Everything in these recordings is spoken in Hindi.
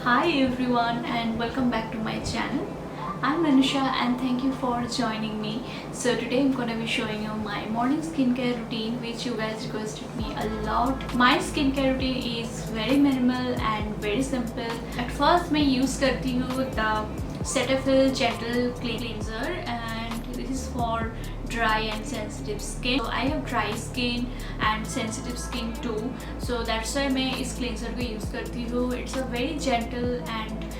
Hi everyone and welcome back to my channel. I'm Anusha and thank you for joining me. So today I'm gonna be showing you my morning skincare routine which you guys requested me a lot. My skincare routine is very minimal and very simple. At first मैं use करती हूँ the Cetaphil Gentle Cleanser and this is for dry and sensitive skin. So I have dry skin and sensitive skin too. So that's why मैं इस cleanser को use करती हूँ. It's a very gentle and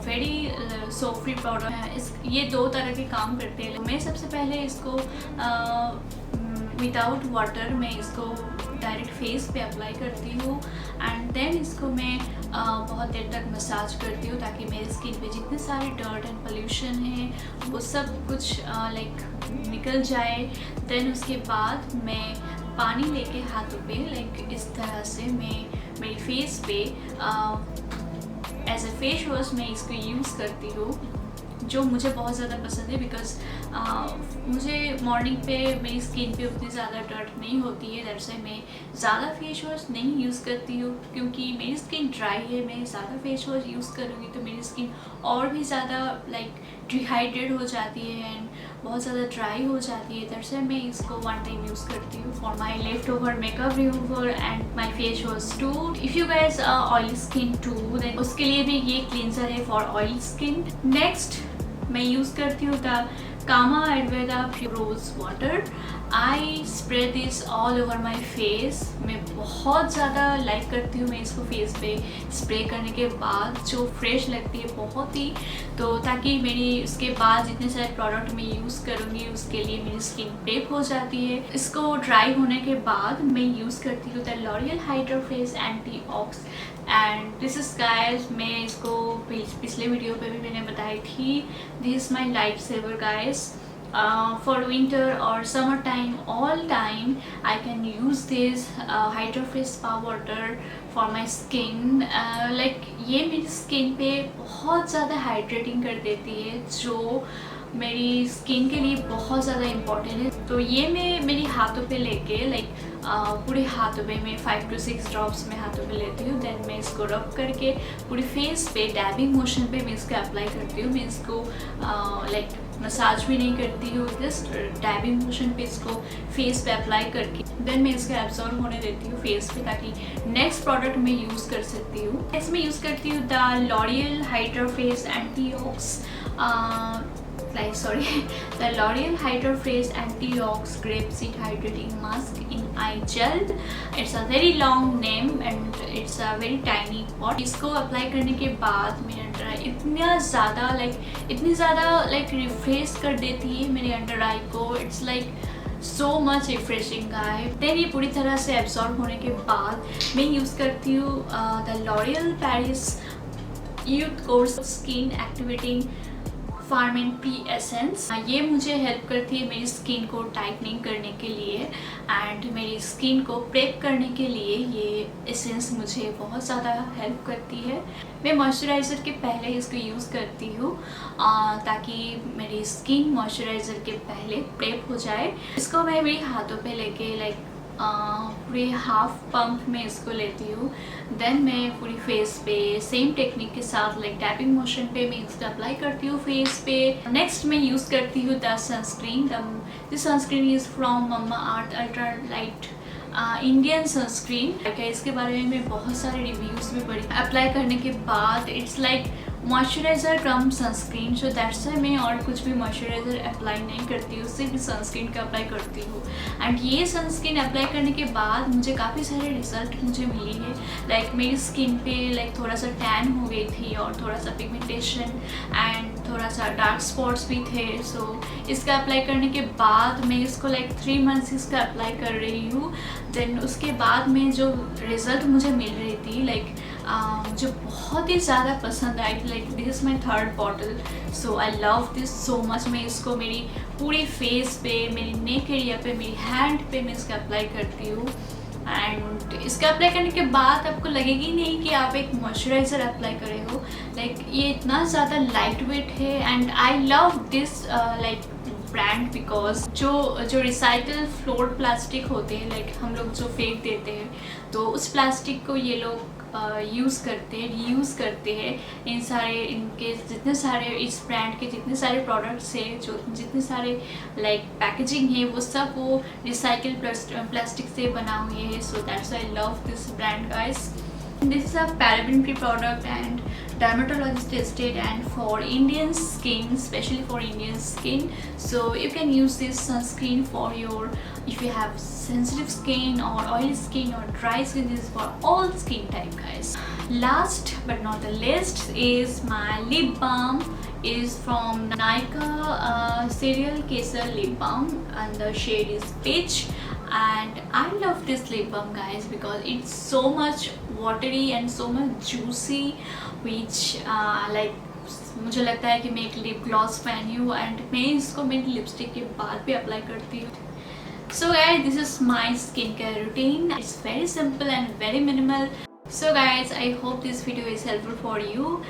very soap free product है. इस ये दो तरह के काम करते हैं. मैं सबसे पहले इसको विदाउट वाटर मैं इसको डायरेक्ट फेस पे अप्लाई करती हूँ एंड देन इसको मैं बहुत देर तक मसाज करती हूँ ताकि मेरी स्किन पे जितने सारे डर्ट एंड पोल्यूशन है वो सब कुछ निकल जाए. देन उसके बाद मैं पानी लेके हाथों पे इस तरह से मैं मेरी फेस पे एज ए फेस वॉश मैं इसको यूज़ करती हूँ जो मुझे बहुत ज़्यादा पसंद है बिकॉज मुझे मॉर्निंग पे मेरी स्किन पे उतनी ज़्यादा डर्ट नहीं होती है. दैट्स व्हाई मैं ज़्यादा फेस वॉश नहीं यूज़ करती हूँ क्योंकि मेरी स्किन ड्राई है. मैं ज़्यादा फेस वॉश यूज़ करूँगी तो मेरी स्किन और भी ज़्यादा डिहाइड्रेट हो जाती है एंड बहुत ज़्यादा ड्राई हो जाती है. दैट्स व्हाई मैं इसको वन टाइम यूज़ करती हूँ for my left over makeup remover and my face wash too. If you guys oily skin too then उसके लिए भी ये क्लींजर है फॉर ऑयली स्किन. नेक्स्ट मैं यूज़ करती हूँ the Kama Ayurveda rose water. I spread this all over my face. मैं बहुत ज़्यादा लाइक करती हूँ मैं इसको फेस पे स्प्रे करने के बाद जो फ्रेश लगती है बहुत ही. तो ताकि मेरी उसके बाद जितने सारे प्रोडक्ट मैं यूज़ करूँगी उसके लिए मेरी स्किन प्रेप हो जाती है. इसको ड्राई होने के बाद मैं यूज़ करती हूँ the L'Oreal hydra face anti ox and this is guys. मैं इसको पिछले वीडियो पे भी मैंने बताई थी. This is my life saver guys. For winter or summer time, all time I can use this Hydra Face Spa water for my skin. ये मेरी स्किन पे बहुत ज़्यादा हाइड्रेटिंग कर देती है जो मेरी स्किन के लिए बहुत ज़्यादा इम्पॉर्टेंट है. तो ये मैं मेरी हाथों पे लेके पूरे हाथों पे मैं 5 to 6 ड्रॉप्स में हाथों पे लेती हूँ. देन मैं इसको रब करके पूरी फेस पे डैबिंग मोशन पे मैं इसको अप्लाई करती हूँ. मैं इसको मसाज भी नहीं करती हूँ, जस्ट डैबिंग मोशन पे इसको फेस पे अप्लाई करके देन मैं इसको एब्जॉर्ब होने देती हूँ फेस पे ताकि नेक्स्ट प्रोडक्ट मैं यूज़ कर सकती हूँ. इसमें यूज़ करती हूँ the L'Oreal hydra face anti ox the L'Oreal Hydra Face Anti-Ox Grape Seed Hydrating Mask in Eye Gel. It's a very long name and it's a very tiny pot. इसको अप्लाई करने के बाद मेरा ड्राई इतनी ज़्यादा रिफ्रेश कर देती है मेरे अंडर आई को. It's so much refreshing guy. Then ये पूरी तरह से एब्जॉर्ब होने के बाद मैं यूज़ करती हूँ द लॉरियल पेरिस यूथ कोर्स skin activating fermented pre essence. ये मुझे हेल्प करती है मेरी स्किन को टाइटनिंग करने के लिए एंड मेरी स्किन को प्रेप करने के लिए. ये एसेंस मुझे बहुत ज़्यादा हेल्प करती है. मैं मॉइस्चराइज़र के पहले इसको यूज़ करती हूँ ताकि मेरी स्किन मॉइस्चराइज़र के पहले प्रेप हो जाए. इसको मैं मेरी हाथों पे लेके पूरे हाफ पंप में इसको लेती हूँ. देन मैं पूरी फेस पे सेम टेक्निक के साथ टैपिंग मोशन पे मैं इसको अप्लाई करती हूँ फेस पे. नेक्स्ट मैं यूज़ करती हूँ the sunscreen. This sunscreen is from Mamaearth ultra light Indian sunscreen. इसके बारे में मैं बहुत सारे रिव्यूज़ भी पढ़ी. अप्लाई करने के बाद it's moisturiser come sunscreen. So that's why मैं और कुछ भी मॉइस्चराइज़र अप्लाई नहीं करती हूँ, सिर्फ सनस्क्रीन का अप्लाई करती हूँ. एंड ये सनस्क्रीन अप्लाई करने के बाद मुझे काफ़ी सारे रिजल्ट मुझे मिली है. मेरी स्किन पे थोड़ा सा टैन हो गई थी और थोड़ा सा पिगमेंटेशन एंड थोड़ा सा डार्क स्पॉट्स भी थे. सो इसका अप्लाई करने के बाद मैं इसको 3 months इसका अप्लाई कर रही हूँ. देन उसके बाद में जो रिज़ल्ट मुझे मिल रही थी मुझे बहुत ही ज़्यादा पसंद आई. This is my 3rd bottle. So I love this so much. मैं इसको मेरी पूरी फेस पे, मेरी नेक एरिया पे, मेरी हैंड पे मैं इसका अप्लाई करती हूँ. एंड इसका अप्लाई करने के बाद आपको लगेगी नहीं कि आप एक मॉइस्चराइज़र अप्लाई करे हो. ये इतना ज़्यादा लाइट वेट है and I love this brand because जो रिसाइकल फ्लोर प्लास्टिक होते हैं हम लोग जो फेंक देते हैं तो उस प्लास्टिक को ये लोग यूज़ करते हैं, रीयूज़ करते हैं। इन सारे इनके जितने सारे इस ब्रांड के जितने सारे प्रोडक्ट्स हैं, जो जितने सारे लाइक पैकेजिंग है, वो सब वो रिसाइकिल प्लास्टिक से बना हुए है। So that's I love this brand guys. This is a paraben-free product and dermatologist tested and for Indian skin, especially for Indian skin. So you can use this sunscreen for your, if you have sensitive skin or oily skin or dry skin. This is for all skin type guys. Last but not the least is my lip balm. Is from Nykaa Cereal Kesar lip balm and the shade is peach. And I love this lip balm guys because it's so much watery and so much juicy, which like मुझे लगता है कि मैं एक लिप ग्लॉस फैन हूँ एंड मैं इसको मेरी लिपस्टिक के बाद भी अप्लाई करती हूँ. So guys, this is my skincare routine. It's very simple and very minimal. So guys, I hope this video is helpful for you.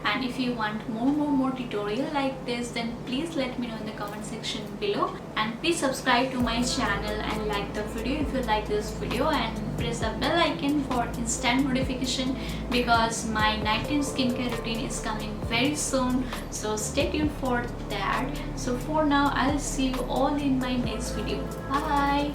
And if you want more tutorial like this, then please let me know in the comment section below. And please subscribe to my channel and like the video if you like this video, and press the bell icon for instant notification because my nighttime skincare routine is coming very soon. So stay tuned for that. So for now, I'll see you all in my next video. Bye.